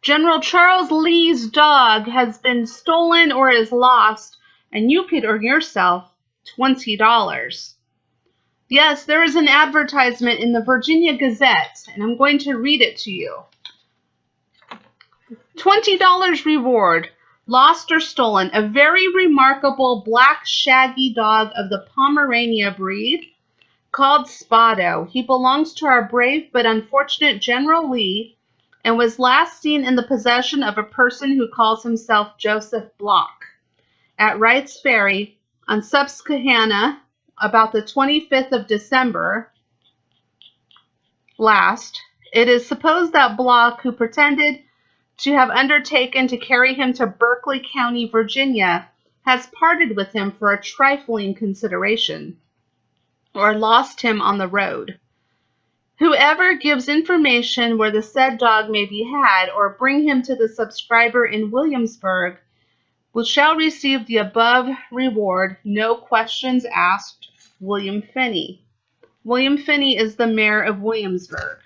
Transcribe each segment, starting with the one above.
General Charles Lee's dog has been stolen or is lost, and you could earn yourself $20. Yes, there is an advertisement in the Virginia Gazette, and I'm going to read it to you. $20 reward. Lost or stolen. A very remarkable black shaggy dog of the Pomeranian breed called Spado. He belongs to our brave but unfortunate General Lee and was last seen in the possession of a person who calls himself Joseph Block at Wright's Ferry on Susquehanna about the 25th of December last. It is supposed that Block, who pretended to have undertaken to carry him to Berkeley County, Virginia, has parted with him for a trifling consideration, or lost him on the road. Whoever gives information where the said dog may be had, or bring him to the subscriber in Williamsburg, shall receive the above reward, no questions asked. William Finney. William Finney is the mayor of Williamsburg.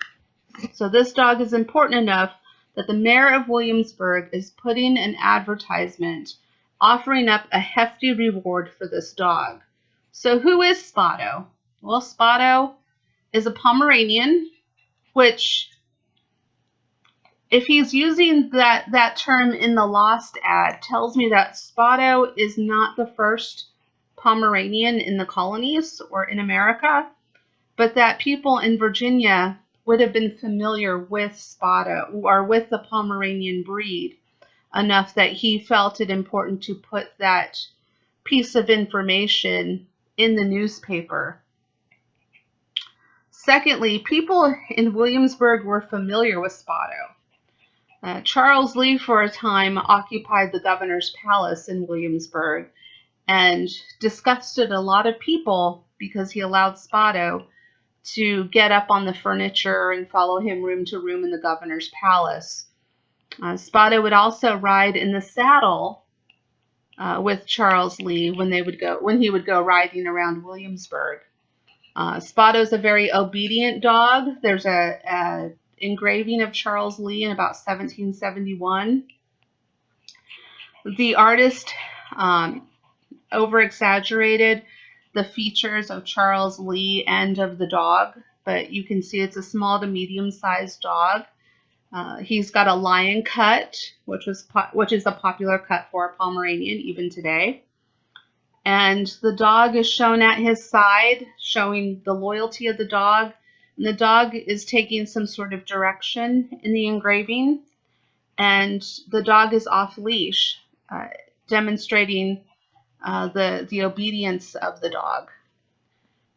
So this dog is important enough that the mayor of Williamsburg is putting an advertisement offering up a hefty reward for this dog. So who is Spado? Well, Spado is a Pomeranian, which, if he's using that term in the Lost ad, tells me that Spado is not the first Pomeranian in the colonies or in America, but that people in Virginia would have been familiar with Spado or with the Pomeranian breed enough that he felt it important to put that piece of information in the newspaper. Secondly, people in Williamsburg were familiar with Spado. Charles Lee, for a time, occupied the governor's palace in Williamsburg and disgusted a lot of people because he allowed Spado to get up on the furniture and follow him room to room in the governor's palace. Spado would also ride in the saddle with Charles Lee when he would go riding around Williamsburg. Spado's a very obedient dog. There's a engraving of Charles Lee in about 1771. The artist over-exaggerated the features of Charles Lee and of the dog, but you can see it's a small to medium-sized dog. He's got a lion cut, which is a popular cut for a Pomeranian even today. And the dog is shown at his side, showing the loyalty of the dog. And the dog is taking some sort of direction in the engraving. And the dog is off leash, demonstrating the obedience of the dog.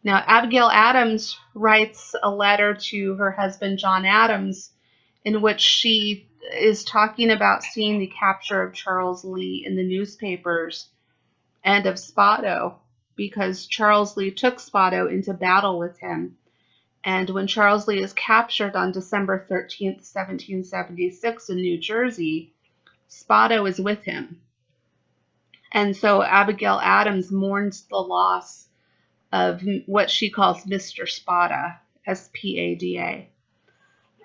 Now, Abigail Adams writes a letter to her husband, John Adams, in which she is talking about seeing the capture of Charles Lee in the newspapers and of Spado, because Charles Lee took Spado into battle with him. And when Charles Lee is captured on December 13th, 1776 in New Jersey, Spado is with him. And so Abigail Adams mourns the loss of what she calls Mr. Spada, S-P-A-D-A.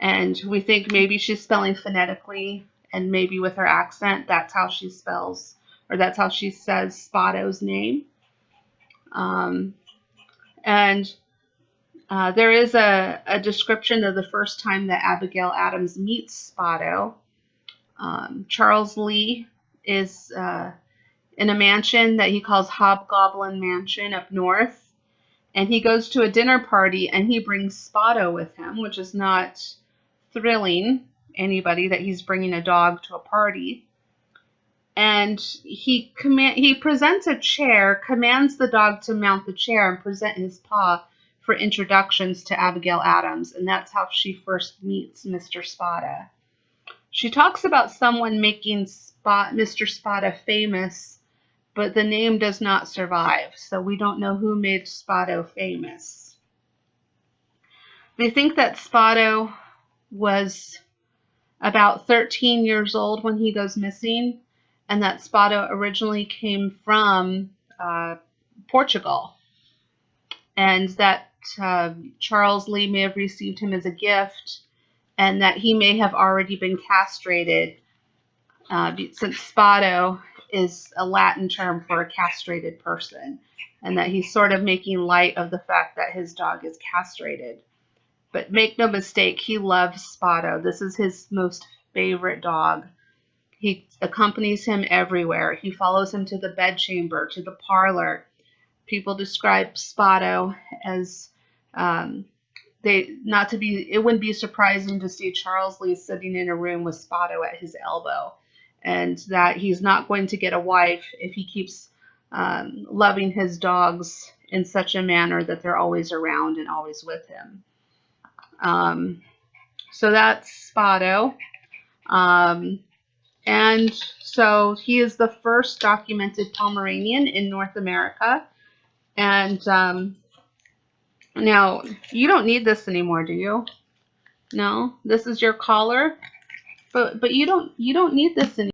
And we think maybe she's spelling phonetically, and maybe with her accent, that's how she spells, or that's how she says Spado's name. There is a description of the first time that Abigail Adams meets Spado. Charles Lee is in a mansion that he calls Hobgoblin Mansion up north. And he goes to a dinner party and he brings Spado with him, which is not thrilling anybody that he's bringing a dog to a party. And he presents a chair, commands the dog to mount the chair and present his paw for introductions to Abigail Adams. And that's how she first meets Mr. Spada. She talks about someone making Mr. Spada famous, but the name does not survive, so we don't know who made Spado famous. They think that Spado was about 13 years old when he goes missing, and that Spado originally came from Portugal, and that Charles Lee may have received him as a gift, and that he may have already been castrated, since Spado is a Latin term for a castrated person, and that he's sort of making light of the fact that his dog is castrated. But make no mistake, he loves Spado. This is his most favorite dog. He accompanies him everywhere. He follows him to the bedchamber, to the parlor. People describe Spado as it wouldn't be surprising to see Charles Lee sitting in a room with Spado at his elbow, and that he's not going to get a wife if he keeps loving his dogs in such a manner that they're always around and always with him. So that's Spado. And so he is the first documented Pomeranian in North America. And now, you don't need this anymore, do you? No? This is your collar? But you don't need this anymore.